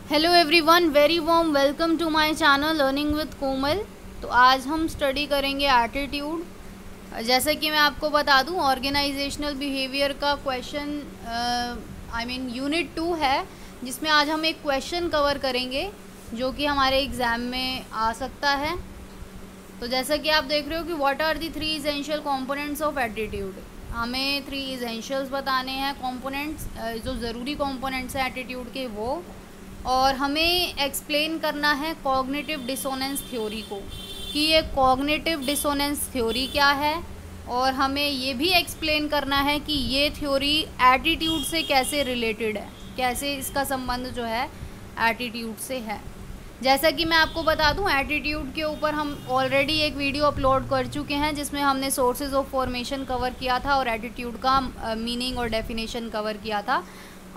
Hello everyone, very warm welcome to my channel learning with Komal. तो आज हम study करेंगे एटीट्यूड। जैसे कि मैं आपको बता दूं, ऑर्गेनाइजेशनल बिहेवियर का क्वेश्चन यूनिट 2 है, जिसमें आज हम एक क्वेश्चन कवर करेंगे जो कि हमारे एग्ज़ाम में आ सकता है। तो जैसा कि आप देख रहे हो कि what are the 3 essential components of attitude. हमें 3 एसेंशियल्स बताने हैं कंपोनेंट्स, जो ज़रूरी कंपोनेंट्स हैं एटीट्यूड के वो, और हमें एक्सप्लेन करना है कॉग्निटिव डिसोनेंस थ्योरी को कि ये कॉग्निटिव डिसोनेंस थ्योरी क्या है, और हमें ये भी एक्सप्लेन करना है कि ये थ्योरी एटीट्यूड से कैसे रिलेटेड है, कैसे इसका संबंध जो है एटीट्यूड से है। जैसा कि मैं आपको बता दूं, एटीट्यूड के ऊपर हम ऑलरेडी एक वीडियो अपलोड कर चुके हैं जिसमें हमने सोर्सेज ऑफ फॉर्मेशन कवर किया था और एटीट्यूड का मीनिंग और डेफिनेशन कवर किया था।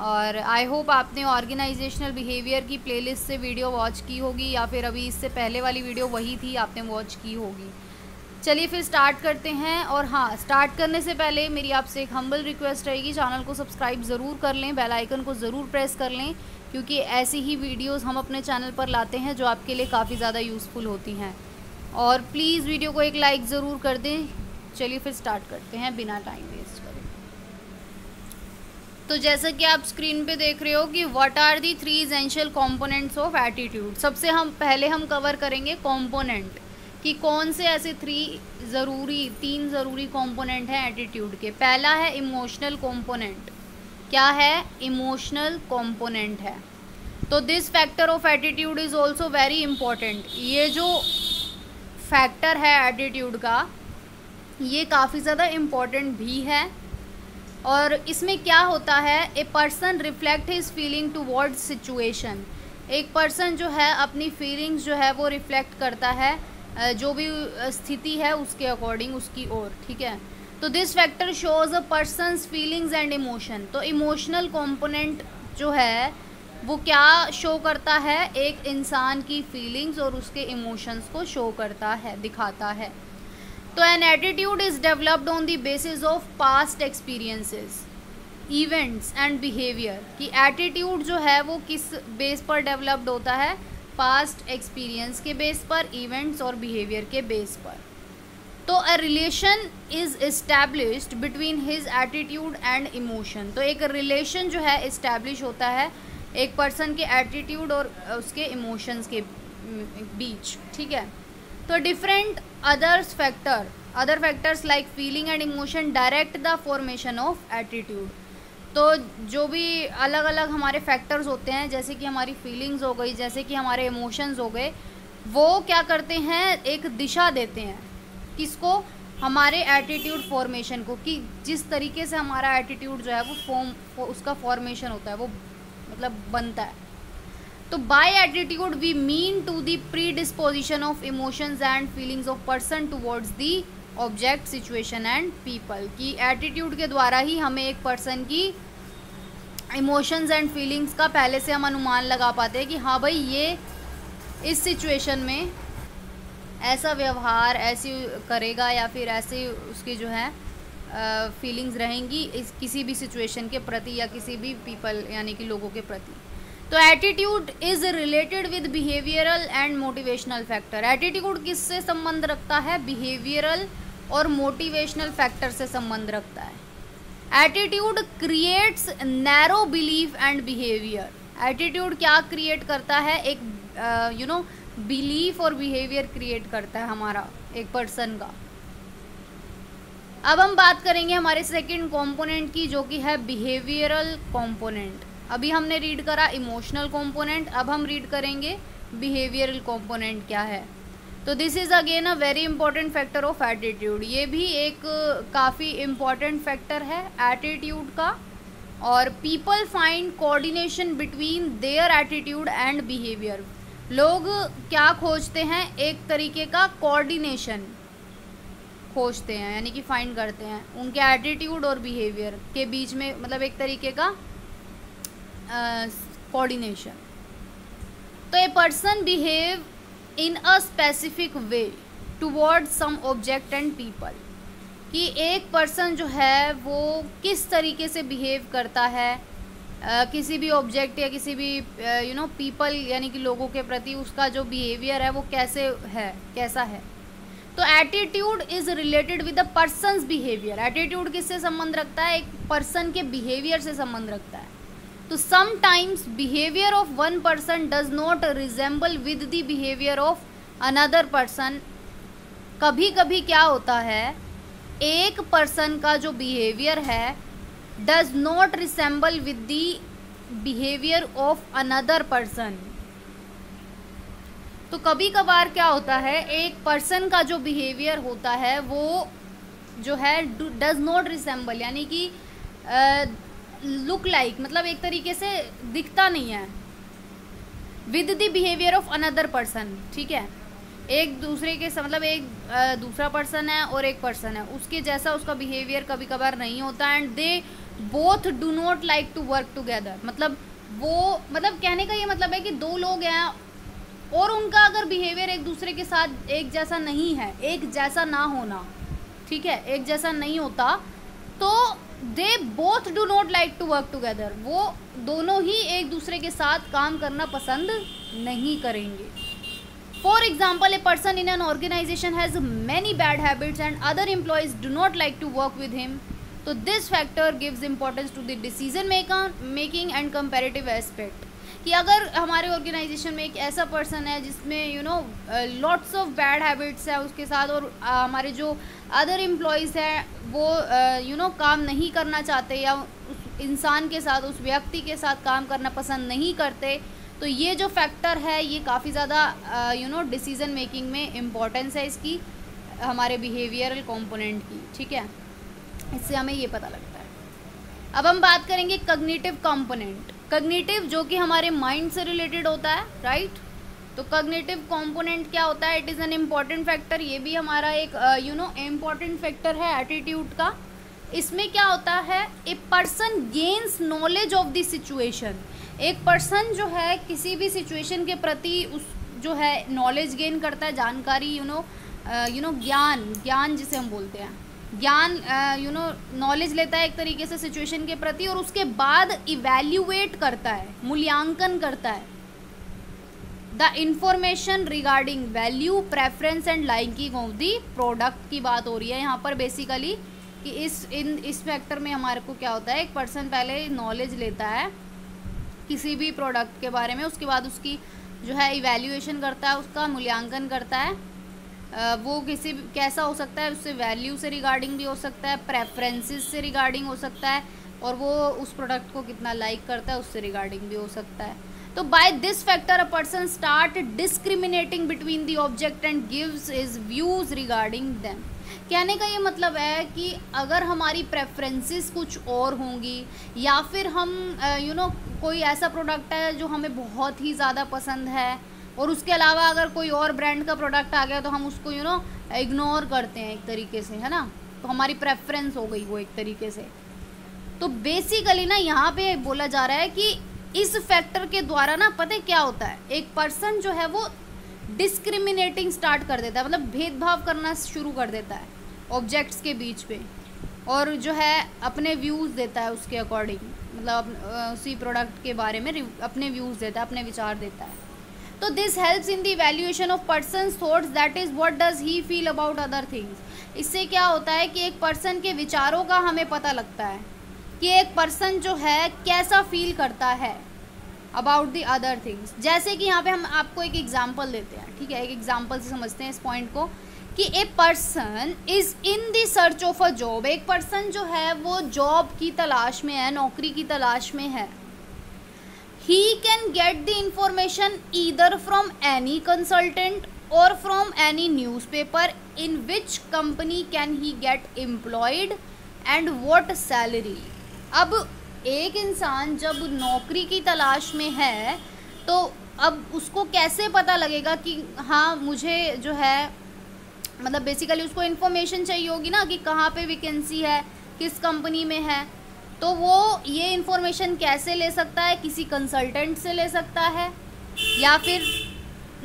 और आई होप आपने ऑर्गेनाइजेशनल बिहेवियर की प्लेलिस्ट से वीडियो वॉच की होगी, या फिर अभी इससे पहले वाली वीडियो वही थी, आपने वॉच की होगी। चलिए फिर स्टार्ट करते हैं। और हाँ, स्टार्ट करने से पहले मेरी आपसे एक हम्बल रिक्वेस्ट रहेगी, चैनल को सब्सक्राइब ज़रूर कर लें, बेल आइकन को ज़रूर प्रेस कर लें, क्योंकि ऐसी ही वीडियोस हम अपने चैनल पर लाते हैं जो आपके लिए काफ़ी ज़्यादा यूज़फुल होती हैं। और प्लीज़ वीडियो को एक लाइक ज़रूर कर दें। चलिए फिर स्टार्ट करते हैं बिना टाइम वेस्ट करे। तो जैसा कि आप स्क्रीन पे देख रहे हो कि what are the 3 essential components of attitude. सबसे पहले हम कवर करेंगे कंपोनेंट कि कौन से ऐसे 3 ज़रूरी कंपोनेंट हैं एटीट्यूड के। पहला है इमोशनल कंपोनेंट। क्या है? इमोशनल कंपोनेंट है। तो this factor of attitude is also very important. ये जो फैक्टर है एटीट्यूड का, ये काफ़ी ज़्यादा इम्पोर्टेंट भी है। और इसमें क्या होता है, a person reflect his feeling towards situation. एक पर्सन जो है अपनी फीलिंग्स जो है वो रिफ्लेक्ट करता है जो भी स्थिति है उसके अकॉर्डिंग, उसकी ओर, ठीक है। तो this factor shows a person's feelings and emotion. तो इमोशनल कंपोनेंट जो है वो क्या शो करता है? एक इंसान की फीलिंग्स और उसके इमोशंस को शो करता है, दिखाता है। तो an attitude is developed on the basis of past experiences, events and behaviour. कि एटीट्यूड जो है वो किस बेस पर डेवलप्ड होता है? पास्ट एक्सपीरियंस के बेस पर, इवेंट्स और बिहेवियर के बेस पर। तो a relation is established between his attitude and emotion. तो एक रिलेशन जो है इस्टेब्लिश होता है एक पर्सन के एटीट्यूड और उसके इमोशंस के बीच, ठीक है। तो different other factors like feeling and emotion direct the formation of attitude. तो जो भी अलग अलग हमारे फैक्टर्स होते हैं, जैसे कि हमारी फीलिंग्स हो गई, जैसे कि हमारे इमोशंस हो गए, वो क्या करते हैं? एक दिशा देते हैं किसको? हमारे एटीट्यूड फॉर्मेशन को, कि जिस तरीके से हमारा एटीट्यूड जो है वो उसका फॉर्मेशन होता है, वो मतलब बनता है। तो by attitude we mean to the predisposition of emotions and feelings of person towards the object, situation and people. की एटीट्यूड के द्वारा ही हमें एक पर्सन की इमोशंस एंड फीलिंग्स का पहले से हम अनुमान लगा पाते हैं कि हाँ भाई, ये इस सिचुएशन में ऐसा व्यवहार ऐसी करेगा, या फिर ऐसे उसकी जो है फीलिंग्स रहेंगी इस किसी भी सिचुएशन के प्रति या किसी भी पीपल यानी कि लोगों के प्रति। तो attitude is related with behavioural and motivational factor. Attitude किससे संबंध रखता है? बिहेवियरल और मोटिवेशनल फैक्टर से संबंध रखता है। Attitude creates narrow belief and behaviour. Attitude क्या क्रिएट करता है? एक बिलीफ और बिहेवियर क्रिएट करता है हमारा एक पर्सन का। अब हम बात करेंगे हमारे सेकंड कंपोनेंट की, जो कि है बिहेवियरल कंपोनेंट। अभी हमने रीड करा इमोशनल कंपोनेंट, अब हम रीड करेंगे बिहेवियरल कंपोनेंट क्या है। तो this is again a very important factor of attitude. ये भी एक काफ़ी इम्पॉर्टेंट फैक्टर है एटीट्यूड का। और people find coordination between their attitude and behaviour. लोग क्या खोजते हैं? एक तरीके का कोऑर्डिनेशन खोजते हैं, यानी कि फाइंड करते हैं उनके एटीट्यूड और बिहेवियर के बीच में, मतलब एक तरीके का कोऑर्डिनेशन। तो a person behave in a specific way towards some object and people. कि एक पर्सन जो है वो किस तरीके से बिहेव करता है किसी भी ऑब्जेक्ट या किसी भी पीपल यानी कि लोगों के प्रति उसका जो बिहेवियर है वो कैसा है। तो attitude is related with the persons behaviour. Attitude किससे संबंध रखता है? एक पर्सन के बिहेवियर से संबंध रखता है। तो sometimes behaviour of one person does not resemble with the behaviour of another person. कभी कभी क्या होता है, एक पर्सन का जो बिहेवियर है does not resemble with the behaviour of another person. तो कभी कभार क्या होता है, एक पर्सन का जो बिहेवियर होता है वो जो है डज नॉट रिसेंबल यानी कि लुक लाइक, मतलब एक तरीके से दिखता नहीं है with the behaviour of another person. ठीक है, एक दूसरे के मतलब एक दूसरा पर्सन है और एक पर्सन है, उसके जैसा उसका बिहेवियर कभी कभार नहीं होता। And they both do not like to work together. मतलब वो कहने का ये मतलब है कि दो लोग हैं और उनका अगर बिहेवियर एक दूसरे के साथ एक जैसा नहीं है, एक जैसा ना होना, ठीक है, एक जैसा नहीं होता, तो they both do not like to work together. वो दोनों ही एक दूसरे के साथ काम करना पसंद नहीं करेंगे। For example, a person in an organisation has many bad habits and other employees do not like to work with him. तो this factor gives importance to the decision making and comparative aspect. कि अगर हमारे organisation में एक ऐसा person है जिसमें lots of bad habits है उसके साथ, और हमारे जो अदर एम्प्लॉयज़ हैं वो काम नहीं करना चाहते या उस इंसान के साथ, उस व्यक्ति के साथ काम करना पसंद नहीं करते, तो ये जो फैक्टर है ये काफ़ी ज़्यादा डिसीज़न मेकिंग में इम्पोर्टेंस है इसकी, हमारे बिहेवियरल कंपोनेंट की। ठीक है, इससे हमें ये पता लगता है। अब हम बात करेंगे कॉग्निटिव कंपोनेंट। कॉग्निटिव जो कि हमारे माइंड से रिलेटेड होता है, राइट। तो कॉग्निटिव कंपोनेंट क्या होता है? It is an important factor. ये भी हमारा एक इम्पॉर्टेंट फैक्टर है एटीट्यूड का। इसमें क्या होता है, a person gains knowledge of the situation. एक पर्सन जो है किसी भी सिचुएशन के प्रति उस जो है नॉलेज गेन करता है, जानकारी, ज्ञान जिसे हम बोलते हैं, ज्ञान नॉलेज लेता है एक तरीके से सिचुएशन के प्रति, और उसके बाद इवैल्यूएट करता है, मूल्यांकन करता है the information regarding value, preference and liking of the product की बात हो रही है यहाँ पर बेसिकली। कि इस फैक्टर में हमारे को क्या होता है, एक पर्सन पहले नॉलेज लेता है किसी भी प्रोडक्ट के बारे में, उसके बाद उसकी जो है इवैल्यूएशन करता है, उसका मूल्यांकन करता है। वो कैसा हो सकता है, उससे वैल्यू से रिगार्डिंग भी हो सकता है, प्रेफरेंसेस से रिगार्डिंग हो सकता है, और वो उस प्रोडक्ट को कितना लाइक करता है उससे रिगार्डिंग भी हो सकता है। तो by this factor a person start discriminating between the object and gives his views regarding them. कहने का ये मतलब है कि अगर हमारी प्रेफरेंसेस कुछ और होंगी, या फिर हम कोई ऐसा प्रोडक्ट है जो हमें बहुत ही ज़्यादा पसंद है, और उसके अलावा अगर कोई और ब्रांड का प्रोडक्ट आ गया तो हम उसको इग्नोर करते हैं एक तरीके से, है ना। तो हमारी प्रेफरेंस हो गई वो एक तरीके से। तो बेसिकली ना यहाँ पे बोला जा रहा है कि इस फैक्टर के द्वारा ना पता है क्या होता है, एक पर्सन जो है वो डिस्क्रिमिनेटिंग स्टार्ट कर देता है, मतलब भेदभाव करना शुरू कर देता है ऑब्जेक्ट्स के बीच पे, और जो है अपने व्यूज़ देता है उसके अकॉर्डिंग, मतलब उसी प्रोडक्ट के बारे में अपने व्यूज़ देता है, अपने विचार देता है। तो this helps in the evaluation of persons thoughts, that is what does he feel about other things. इससे क्या होता है कि एक पर्सन के विचारों का हमें पता लगता है कि एक पर्सन जो है कैसा फील करता है अबाउट द अदर थिंग्स। जैसे कि यहाँ पे हम आपको एक एग्जांपल देते हैं, ठीक है, एक एग्जांपल से समझते हैं इस पॉइंट को कि a person is in the search of a job. एक पर्सन जो है वो जॉब की तलाश में है, नौकरी की तलाश में है। He can get the information either from any consultant or from any newspaper in which company can he get employed and what salary। अब एक इंसान जब नौकरी की तलाश में है तो अब उसको कैसे पता लगेगा कि हाँ मुझे जो है, मतलब बेसिकली उसको इन्फॉर्मेशन चाहिए होगी ना कि कहाँ पे वैकेंसी है, किस कंपनी में है। तो वो ये इन्फॉर्मेशन कैसे ले सकता है, किसी कंसल्टेंट से ले सकता है या फिर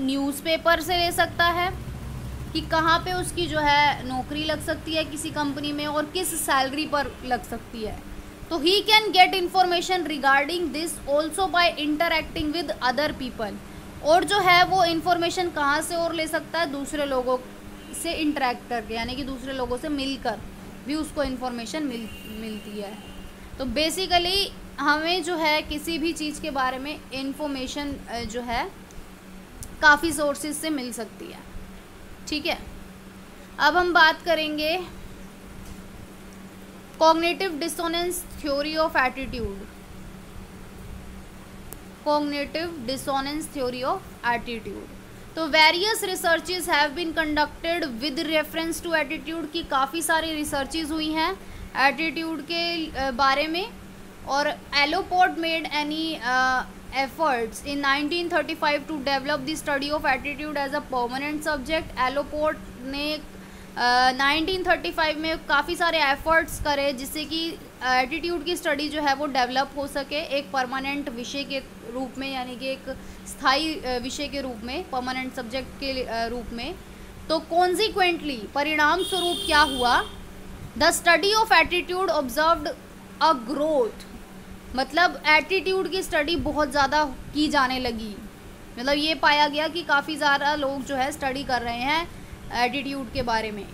न्यूज़पेपर से ले सकता है कि कहाँ पे उसकी जो है नौकरी लग सकती है किसी कंपनी में और किस सैलरी पर लग सकती है। तो तो he can get information regarding this also by interacting with other people. और जो है वो इन्फॉर्मेशन कहाँ से और ले सकता है, दूसरे लोगों से इंटरेक्ट करके, यानी कि दूसरे लोगों से मिलकर भी उसको इन्फॉर्मेशन मिलती है। तो बेसिकली हमें जो है किसी भी चीज़ के बारे में इन्फॉर्मेशन जो है काफ़ी सोर्सेज से मिल सकती है। ठीक है, अब हम बात करेंगे cognitive dissonance theory of attitude. Cognitive dissonance theory of attitude. तो various researches have been conducted with reference to attitude की काफ़ी सारी रिसर्चेज हुई हैं एटीट्यूड के बारे में। और Allport made any efforts in 1935 to develop the study of attitude as a permanent subject. Allport ने 1935 में काफ़ी सारे एफर्ट्स करे जिससे कि एटीट्यूड की स्टडी जो है वो डेवलप हो सके एक परमानेंट विषय के रूप में, यानी कि एक स्थायी विषय के रूप में, परमानेंट सब्जेक्ट के रूप में। तो कॉन्सिक्वेंटली परिणाम स्वरूप क्या हुआ, the study of attitude observed a growth, मतलब एटीट्यूड की स्टडी बहुत ज़्यादा की जाने लगी। मतलब ये पाया गया कि काफ़ी ज़्यादा लोग जो है स्टडी कर रहे हैं एटीट्यूड के बारे में।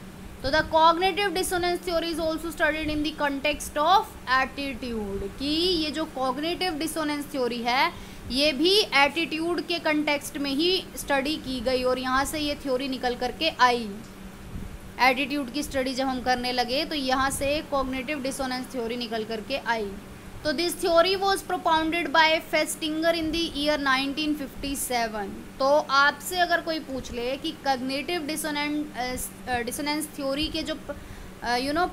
तो the cognitive dissonance theory is also studied in the context of attitude, कि ये जो कॉग्निटिव डिसोनेंस थ्योरी है ये भी एटीट्यूड के कंटेक्स्ट में ही स्टडी की गई और यहाँ से ये थ्योरी निकल करके आई। एटीट्यूड की स्टडी जब हम करने लगे तो यहाँ से कॉग्निटिव डिसोनेंस थ्योरी निकल करके आई। तो this theory was propounded by Festinger in the year 1957। तो आपसे अगर कोई पूछ ले कि कॉग्निटिव डिसोनेंस थ्योरी के जो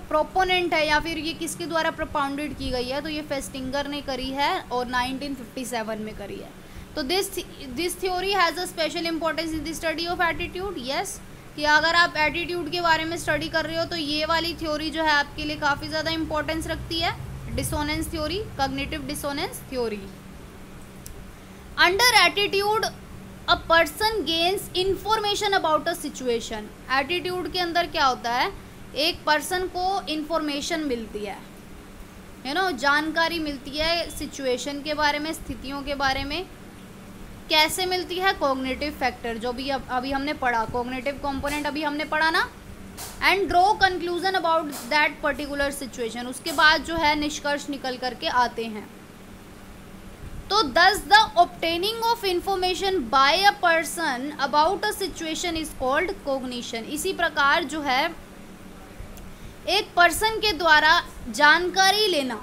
प्रोपोनेंट है या फिर ये किसके द्वारा प्रोपाउंडेड की गई है, तो ये फेस्टिंगर ने करी है और 1957 में करी है। तो this theory has a special importance in the study of attitude. Yes, कि अगर आप एटीट्यूड के बारे में स्टडी कर रहे हो तो ये वाली थ्योरी जो है आपके लिए काफ़ी ज़्यादा इंपॉर्टेंस रखती है, dissonance theory, cognitive dissonance theory. Under attitude a person gains information about a situation. Attitude के अंदर क्या होता है, एक पर्सन को इंफॉर्मेशन मिलती है, जानकारी मिलती है सिचुएशन के बारे में, स्थितियों के बारे में। कैसे मिलती है, कॉग्निटिव फैक्टर जो भी अभी हमने पढ़ा, कॉग्निटिव कंपोनेंट अभी हमने पढ़ा ना, and draw conclusion about that particular situation. उसके बाद जो है निष्कर्ष निकल करके आते हैं। तो दस the obtaining of information by a person about a situation is called cognition. इसी प्रकार जो है एक पर्सन के द्वारा जानकारी लेना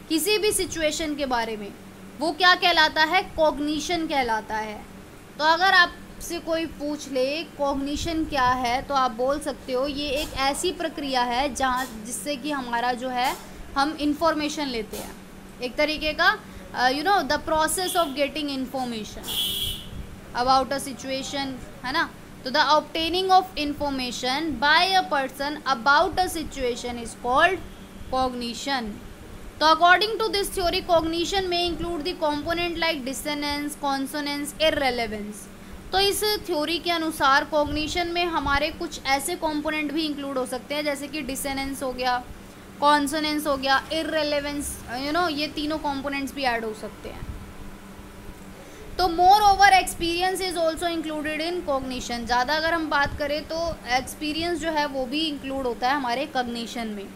किसी भी सिचुएशन के बारे में, वो क्या कहलाता है, कॉग्निशन कहलाता है। तो अगर आपसे कोई पूछ ले कॉग्निशन क्या है, तो आप बोल सकते हो ये एक ऐसी प्रक्रिया है जहाँ जिससे कि हमारा जो है हम इंफॉर्मेशन लेते हैं, एक तरीके का the process of getting information about a situation, है ना। तो the obtaining of information by a person about a situation is called cognition. तो according to this theory cognition में include the component like dissonance, consonance, irrelevance. तो इस theory के अनुसार cognition में हमारे कुछ ऐसे कॉम्पोनेंट भी इंक्लूड हो सकते हैं जैसे कि डिसोनेंस हो गया, कॉन्सोनेंस हो गया, इररेलेवेंस, ये तीनों कॉम्पोनेंट्स भी ऐड हो सकते हैं। तो more over experience is also included in cognition. ज़्यादा अगर हम बात करें तो एक्सपीरियंस जो है वो भी इंक्लूड होता है हमारे कॉग्निशन में,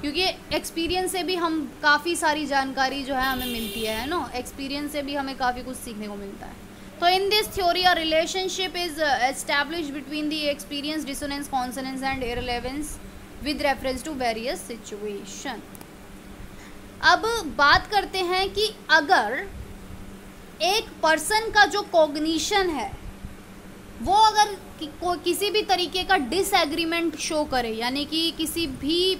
क्योंकि एक्सपीरियंस से भी हम काफ़ी सारी जानकारी जो है हमें मिलती है ना, एक्सपीरियंस से भी हमें काफ़ी कुछ सीखने को मिलता है। तो in this theory a relationship is established between the experience, dissonance, consonance and irrelevance with reference to various situation. अब बात करते हैं कि अगर एक पर्सन का जो कॉग्निशन है वो अगर किसी भी तरीके का डिसएग्रीमेंट शो करे, यानी कि किसी भी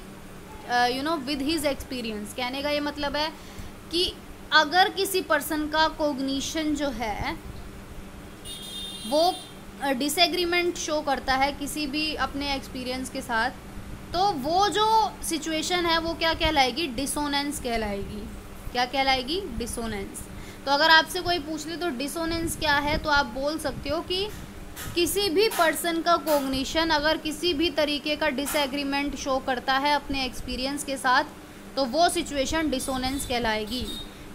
विद हिज एक्सपीरियंस, कहने का ये मतलब है कि अगर किसी पर्सन का कॉग्निशन जो है वो डिसएग्रीमेंट शो करता है किसी भी अपने एक्सपीरियंस के साथ, तो वो जो सिचुएशन है वो क्या कहलाएगी, डिसोनेंस कहलाएगी। क्या कहलाएगी, डिसोनेंस। तो अगर आपसे कोई पूछ ले तो डिसोनेंस क्या है, तो आप बोल सकते हो कि किसी भी पर्सन का कॉग्निशन अगर किसी भी तरीके का डिसएग्रीमेंट शो करता है अपने एक्सपीरियंस के साथ, तो वो सिचुएशन डिसोनेंस कहलाएगी।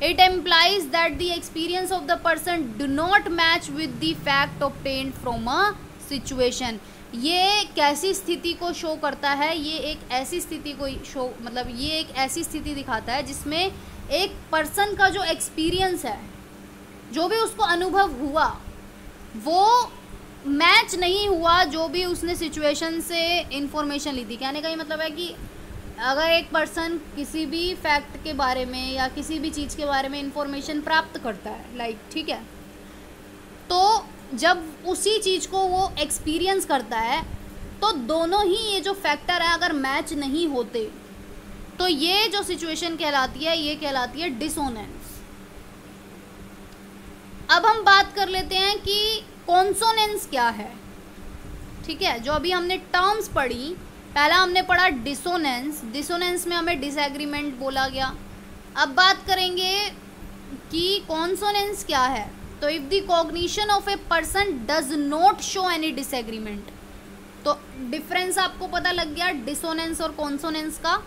It implies that the experience of the person do not match with the fact obtained from a situation. ये कैसी स्थिति को शो करता है, ये एक ऐसी स्थिति को शो मतलब ये एक ऐसी स्थिति दिखाता है जिसमें एक पर्सन का जो एक्सपीरियंस है, जो भी उसको अनुभव हुआ, वो मैच नहीं हुआ जो भी उसने सिचुएशन से इंफॉर्मेशन ली थी। कहने का ये मतलब है कि अगर एक पर्सन किसी भी फैक्ट के बारे में या किसी भी चीज़ के बारे में इंफॉर्मेशन प्राप्त करता है, लाइक ठीक है, तो जब उसी चीज़ को वो एक्सपीरियंस करता है तो दोनों ही ये जो फैक्टर है अगर मैच नहीं होते तो ये जो सिचुएशन कहलाती है ये कहलाती है डिसोनेंस। अब हम बात कर लेते हैं कि कॉन्सोनेंस क्या है। ठीक है, जो अभी हमने टर्म्स पढ़ी, पहला हमने पढ़ा डिसोनेंस, डिसोनेंस में हमें डिसएग्रीमेंट बोला गया। अब बात करेंगे कि कॉन्सोनेंस क्या है। तो if the cognition of a person does not show any disagreement, तो डिफरेंस आपको पता लग गया डिसोनेंस और कॉन्सोनेंस का।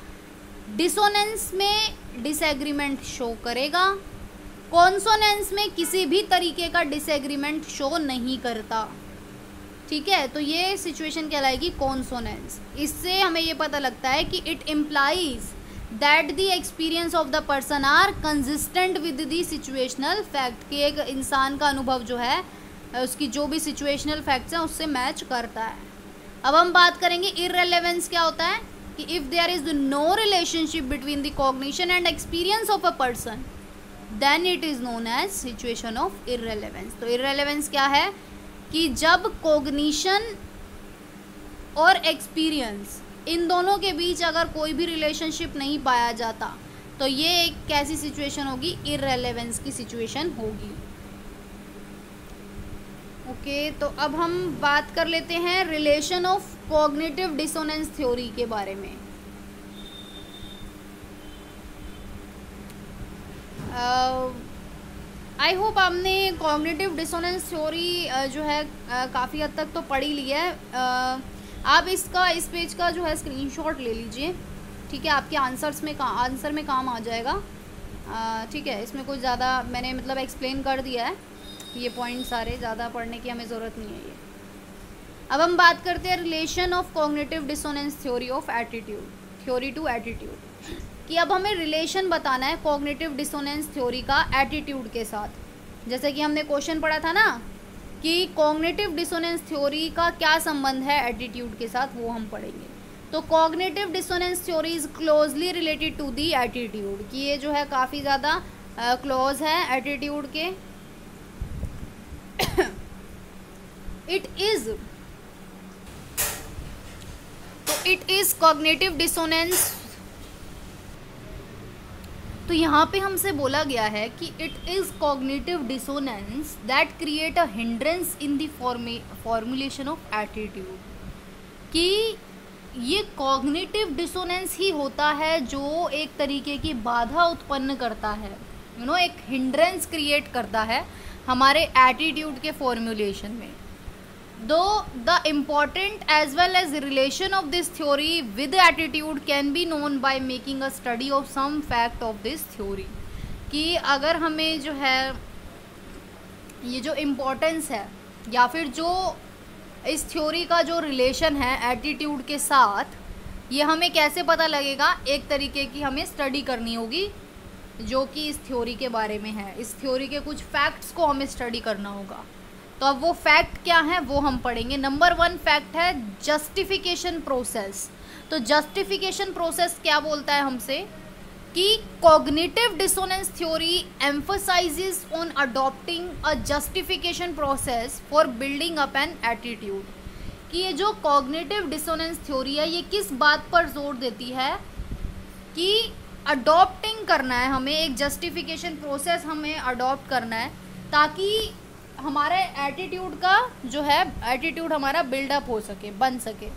डिसोनेंस में डिसएग्रीमेंट शो करेगा, कॉन्सोनेंस में किसी भी तरीके का डिसएग्रीमेंट शो नहीं करता। ठीक है, तो ये सिचुएशन कहलाएगी कॉन्सोनेंस। इससे हमें ये पता लगता है कि it implies that the experience of the person are consistent with the situational fact, कि एक इंसान का अनुभव जो है उसकी जो भी सिचुएशनल फैक्ट्स हैं उससे मैच करता है। अब हम बात करेंगे इररिलेवेंस क्या होता है, कि if there is no relationship between the cognition and experience of a person then it is known as situation of irrelevance. तो इररिलेवेंस क्या है कि जब कॉग्निशन और एक्सपीरियंस इन दोनों के बीच अगर कोई भी रिलेशनशिप नहीं पाया जाता तो ये एक कैसी सिचुएशन होगी, इररिलेवेंस की सिचुएशन होगी। ओके, तो अब हम बात कर लेते हैं relation of cognitive dissonance theory के बारे में। आई होप आपने कॉग्निटिव डिसोनेंस थ्योरी जो है काफ़ी हद तक तो पढ़ ही ली है। आप इस पेज का जो है स्क्रीनशॉट ले लीजिए। ठीक है, आपके आंसर में काम आ जाएगा। ठीक है, इसमें कुछ ज़्यादा मैंने मतलब एक्सप्लेन कर दिया है, ये पॉइंट सारे ज़्यादा पढ़ने की हमें ज़रूरत नहीं है ये। अब हम बात करते हैं relation of cognitive dissonance theory of attitude, theory to attitude, कि अब हमें रिलेशन बताना है कॉग्निटिव डिसोनेंस थ्योरी का एटीट्यूड के साथ। जैसे कि हमने क्वेश्चन पढ़ा था ना कि कॉग्निटिव डिसोनेंस थ्योरी का क्या संबंध है एटीट्यूड के साथ, वो हम पढ़ेंगे। तो cognitive dissonance theory is closely related to the attitude, कि ये जो है काफ़ी ज़्यादा क्लोज है एटीट्यूड के। It is cognitive dissonance. तो यहाँ पे हमसे बोला गया है कि it is cognitive dissonance that create a hindrance in the formulation of attitude, कि ये कॉग्निटिव डिसोनेंस ही होता है जो एक तरीके की बाधा उत्पन्न करता है, एक हिंड्रेंस क्रिएट करता है हमारे एटीट्यूड के फॉर्मुलेशन में। Though the important as well as relation of this theory with attitude can be known by making a study of some fact of this theory, कि अगर हमें जो है ये जो इम्पोर्टेंस है या फिर जो इस थ्योरी का जो रिलेशन है एटीट्यूड के साथ, ये हमें कैसे पता लगेगा, एक तरीके की हमें स्टडी करनी होगी जो कि इस थ्योरी के बारे में है। इस थ्योरी के कुछ फैक्ट्स को हमें स्टडी करना होगा। तो अब वो फैक्ट क्या है वो हम पढ़ेंगे। नंबर 1 फैक्ट है जस्टिफिकेशन प्रोसेस। तो जस्टिफिकेशन प्रोसेस क्या बोलता है हमसे, कि cognitive dissonance theory emphasises on adopting a justification process for building up an attitude, कि ये जो कॉग्निटिव डिसोनेंस थ्योरी है ये किस बात पर जोर देती है कि अडॉप्टिंग करना है हमें, एक जस्टिफिकेशन प्रोसेस हमें अडॉप्ट करना है ताकि हमारे एटीट्यूड का जो है एटीट्यूड हमारा बिल्डअप हो सके, बन सके।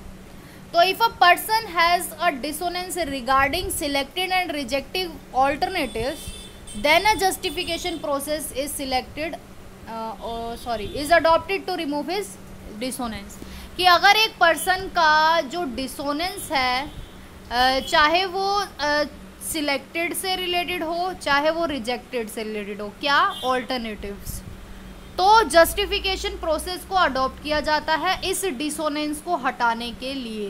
तो if a person has a dissonance regarding selected and rejected alternatives then a justification process is is adopted to remove his dissonance, कि अगर एक पर्सन का जो डिसोनेंस है चाहे वो सिलेक्टेड से रिलेटेड हो चाहे वो रिजेक्टेड से रिलेटेड हो, क्या ऑल्टरनेटिव्स, तो जस्टिफिकेशन प्रोसेस को अडॉप्ट किया जाता है इस डिसोनेंस को हटाने के लिए।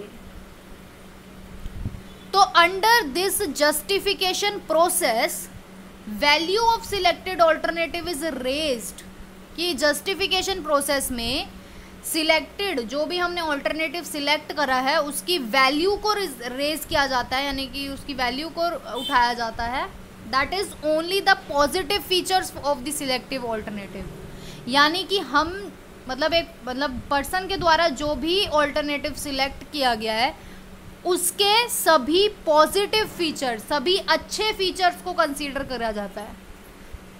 तो under this justification process value of selected alternative is raised, कि जस्टिफिकेशन प्रोसेस में सिलेक्टेड जो भी हमने ऑल्टरनेटिव सिलेक्ट करा है उसकी वैल्यू को रेज किया जाता है, यानी कि उसकी वैल्यू को उठाया जाता है। That is only the positive features of the selective alternative, यानी कि हम मतलब पर्सन के द्वारा जो भी ऑल्टरनेटिव सिलेक्ट किया गया है उसके सभी पॉजिटिव फीचर्स, सभी अच्छे फीचर्स को कंसीडर करा जाता है।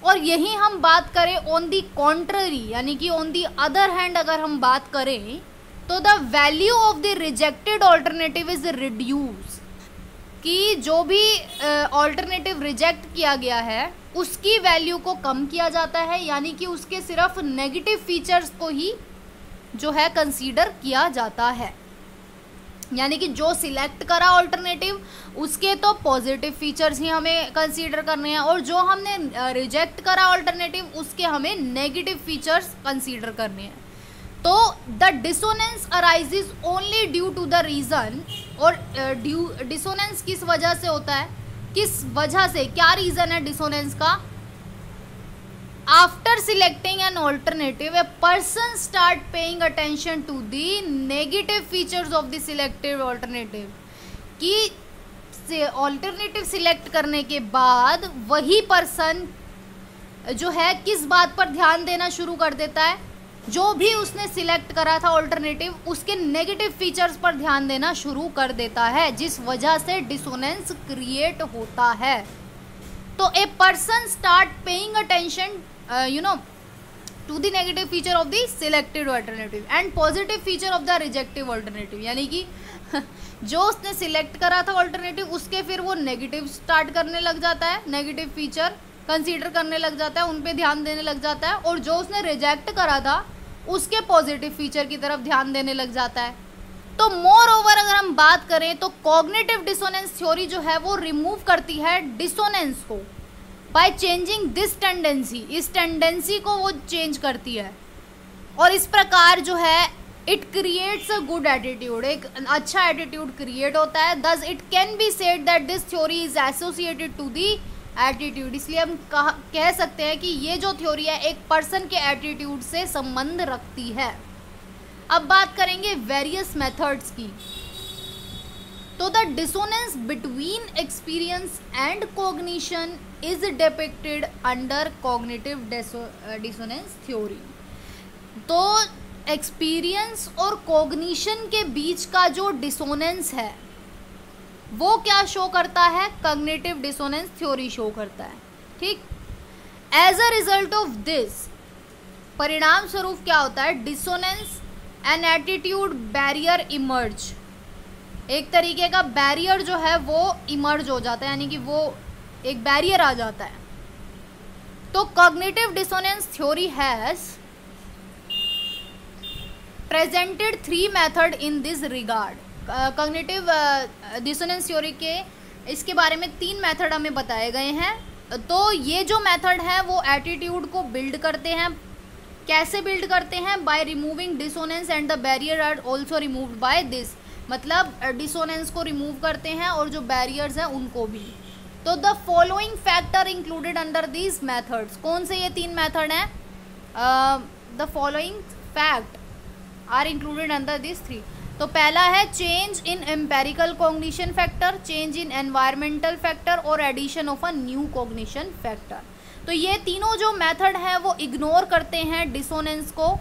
और यही हम बात करें ऑन दी कॉन्ट्ररी, यानी कि ऑन दी अदर हैंड अगर हम बात करें तो the value of the rejected alternative is reduce, कि जो भी ऑल्टरनेटिव रिजेक्ट किया गया है उसकी वैल्यू को कम किया जाता है, यानी कि उसके सिर्फ नेगेटिव फीचर्स को ही जो है कंसीडर किया जाता है। यानी कि जो सिलेक्ट करा ऑल्टरनेटिव उसके तो पॉजिटिव फीचर्स ही हमें कंसीडर करने हैं, और जो हमने रिजेक्ट करा ऑल्टरनेटिव उसके हमें नेगेटिव फीचर्स कंसीडर करने हैं। तो the dissonance arises only due to the reason, और डिसोनेंस किस वजह से होता है, किस वजह से, क्या रीज़न है डिसोनेंस का। After selecting an alternative, a person start paying attention to the negative features of the selected alternative, कि ऑल्टरनेटिव सिलेक्ट करने के बाद वही पर्सन जो है किस बात पर ध्यान देना शुरू कर देता है, जो भी उसने सिलेक्ट करा था ऑल्टरनेटिव उसके नेगेटिव फीचर्स पर ध्यान देना शुरू कर देता है, जिस वजह से डिसोनेंस क्रिएट होता है। तो a person start paying attention to the negative feature of the selected alternative and positive feature of the rejective alternative, यानी कि जो उसने सिलेक्ट करा था ऑल्टरनेटिव उसके फिर वो नेगेटिव स्टार्ट करने लग जाता है, नेगेटिव फीचर कंसीडर करने लग जाता है, उन पे ध्यान देने लग जाता है, और जो उसने रिजेक्ट करा था उसके पॉजिटिव फीचर की तरफ ध्यान देने लग जाता है। तो मोर ओवर अगर हम बात करें तो कॉग्निटिव डिसोनेंस थ्योरी जो है वो रिमूव करती है डिसोनेंस को बाय चेंजिंग दिस टेंडेंसी, इस टेंडेंसी को वो चेंज करती है, और इस प्रकार जो है it creates a good attitude, एक अच्छा एटीट्यूड क्रिएट होता है। Thus it can be said that this theory is associated to the attitude, इसलिए हम कह सकते हैं कि ये जो थ्योरी है एक पर्सन के एटीट्यूड से संबंध रखती है। अब बात करेंगे वेरियस मेथड्स की। तो the dissonance between experience and cognition is depicted under cognitive dissonance theory. तो एक्सपीरियंस और कॉग्निशन के बीच का जो डिसोनेंस है वो क्या शो करता है, कॉग्निटिव डिसोनेंस थ्योरी शो करता है। ठीक, as a result of this, परिणाम स्वरूप क्या होता है, dissonance and attitude barrier emerge, एक तरीके का बैरियर जो है वो इमर्ज हो जाता है, यानी कि वो एक बैरियर आ जाता है। तो cognitive dissonance theory has presented 3 method in this regard. Cognitive dissonance theory के इसके बारे में 3 मेथड हमें बताए गए हैं। तो ये जो मेथड है वो एटीट्यूड को बिल्ड करते हैं। कैसे बिल्ड करते हैं, by removing dissonance and the barrier are also removed by this, मतलब डिसोनेंस को रिमूव करते हैं और जो बैरियर्स हैं उनको भी। तो the following factor included under these methods, कौन से ये 3 मेथड हैं, the following fact are included under this 3। तो पहला है change in empirical cognition factor, change in environmental factor और addition of a new cognition factor. तो ये तीनों जो मेथड हैं वो इग्नोर करते हैं डिसोनेंस को,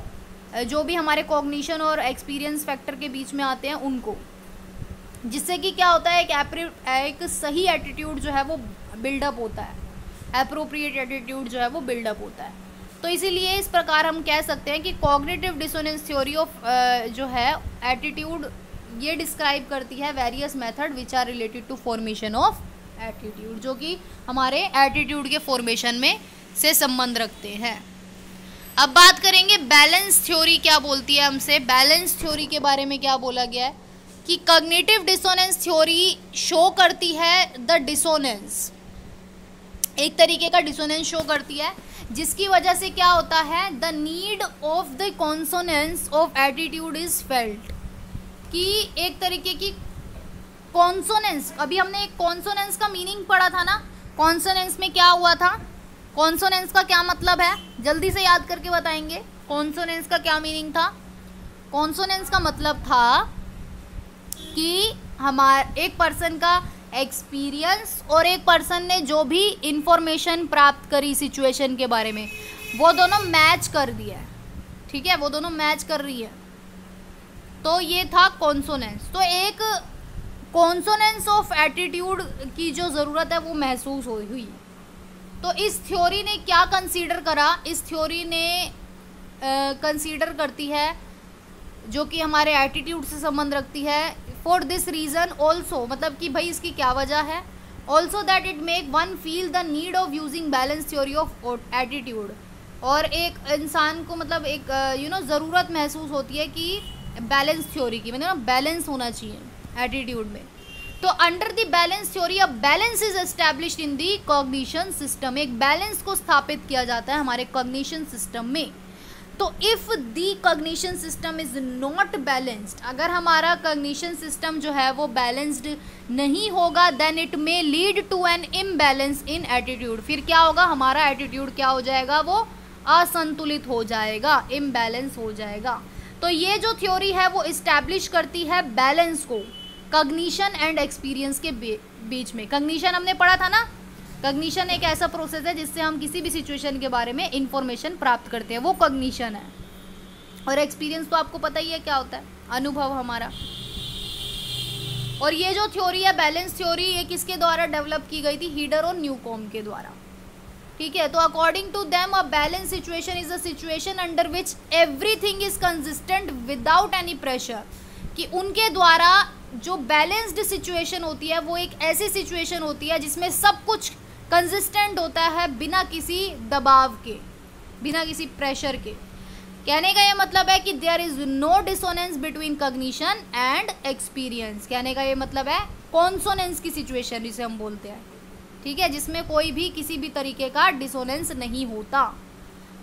जो भी हमारे कॉग्निशन और एक्सपीरियंस फैक्टर के बीच में आते हैं उनको, जिससे कि क्या होता है, एक सही एटीट्यूड जो है वो बिल्डअप होता है, एप्रोप्रिएट एटीट्यूड जो है वो बिल्डअप होता है। तो इसीलिए इस प्रकार हम कह सकते हैं कि कॉग्निटिव डिसोनेंस थ्योरी ऑफ जो है एटीट्यूड ये डिस्क्राइब करती है various method which are related to formation of attitude, जो कि हमारे एटीट्यूड के फॉर्मेशन में से संबंध रखते हैं। अब बात करेंगे बैलेंस थ्योरी क्या बोलती है हमसे। बैलेंस थ्योरी के बारे में क्या बोला गया है, कि कॉग्निटिव डिसोनेंस थ्योरी शो करती है द डिसोनेंस, एक तरीके का डिसोनेंस शो करती है, जिसकी वजह से क्या होता है, the need of the consonance of attitude is felt, कि एक तरीके की कॉन्सोनेंस, अभी हमने एक कॉन्सोनेंस का मीनिंग पढ़ा था ना, कॉन्सोनेंस में क्या हुआ था, कॉन्सोनेंस का क्या मतलब है, जल्दी से याद करके बताएंगे, कॉन्सोनेंस का क्या मीनिंग था। कॉन्सोनेंस का मतलब था कि हमारे एक पर्सन का एक्सपीरियंस और एक पर्सन ने जो भी इंफॉर्मेशन प्राप्त करी सिचुएशन के बारे में, वो दोनों मैच कर दिया है, ठीक है, वो दोनों मैच कर रही है, तो ये था कॉन्सोनेंस। तो एक कॉन्सोनेंस ऑफ एटीट्यूड की जो ज़रूरत है वो महसूस हुई। तो इस थ्योरी ने क्या कंसीडर करा, इस थ्योरी ने कंसीडर करती है जो कि हमारे एटीट्यूड से संबंध रखती है। फॉर दिस रीज़न ऑल्सो, मतलब कि भाई इसकी क्या वजह है, also that it make one feel the need of using balance theory of attitude, और एक इंसान को मतलब एक ज़रूरत महसूस होती है कि बैलेंस थ्योरी की, मतलब बैलेंस होना चाहिए एटीट्यूड में। तो under the balance theory a balance is established in the cognition system, एक बैलेंस को स्थापित किया जाता है हमारे कॉग्निशन सिस्टम में। तो if the cognition system is not balanced, अगर हमारा कॉग्निशन सिस्टम जो है वो बैलेंस्ड नहीं होगा, then it may lead to an imbalance in attitude, फिर क्या होगा, हमारा एटीट्यूड क्या हो जाएगा, वो असंतुलित हो जाएगा, इम्बैलेंस हो जाएगा। तो ये जो थ्योरी है वो इस्टेब्लिश करती है बैलेंस को कॉग्निशन एंड एक्सपीरियंस के बीच में। कॉग्निशन हमने पढ़ा था ना, कॉग्निशन एक ऐसा प्रोसेस है जिससे हम किसी भी सिचुएशन के बारे में इंफॉर्मेशन प्राप्त करते हैं, वो कॉग्निशन है। और एक्सपीरियंस तो आपको पता ही है क्या होता है, अनुभव हमारा। और ये जो थ्योरी है बैलेंस थ्योरी, ये किसके द्वारा डेवलप की गई थी, हीडर और न्यूकॉम्ब के द्वारा, ठीक है। तो according to them a balance situation is a situation under which everything is consistent without any pressure, कि उनके द्वारा जो बैलेंस्ड सिचुएशन होती है वो एक ऐसी सिचुएशन होती है जिसमें सब कुछ कंसिस्टेंट होता है, बिना किसी दबाव के, बिना किसी प्रेशर के। कहने का ये मतलब है कि there is no dissonance between cognition and experience. कहने का ये मतलब है कॉन्सोनेंस की सिचुएशन जिसे हम बोलते हैं, ठीक है, जिसमें कोई भी किसी भी तरीके का डिसोनेंस नहीं होता।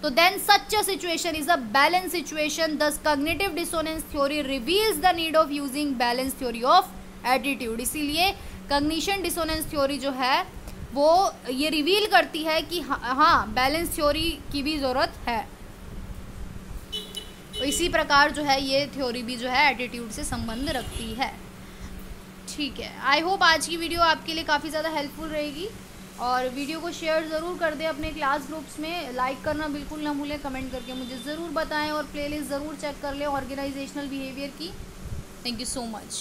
तो then such a situation is a balance situation, thus cognitive dissonance theory reveals the need of using balance theory of attitude. इसीलिए कॉग्निशन डिसोनेंस थ्योरी जो है वो ये रिवील करती है कि हाँ बैलेंस थ्योरी की भी ज़रूरत है। तो इसी प्रकार जो है ये थ्योरी भी जो है एटीट्यूड से संबंध रखती है, ठीक है। आई होप आज की वीडियो आपके लिए काफ़ी ज़्यादा हेल्पफुल रहेगी, और वीडियो को शेयर ज़रूर कर दें अपने क्लास ग्रुप्स में, लाइक करना बिल्कुल ना भूलें, कमेंट करके मुझे ज़रूर बताएं, और प्लेलिस्ट ज़रूर चेक कर लें ऑर्गेनाइजेशनल बिहेवियर की। Thank you so much.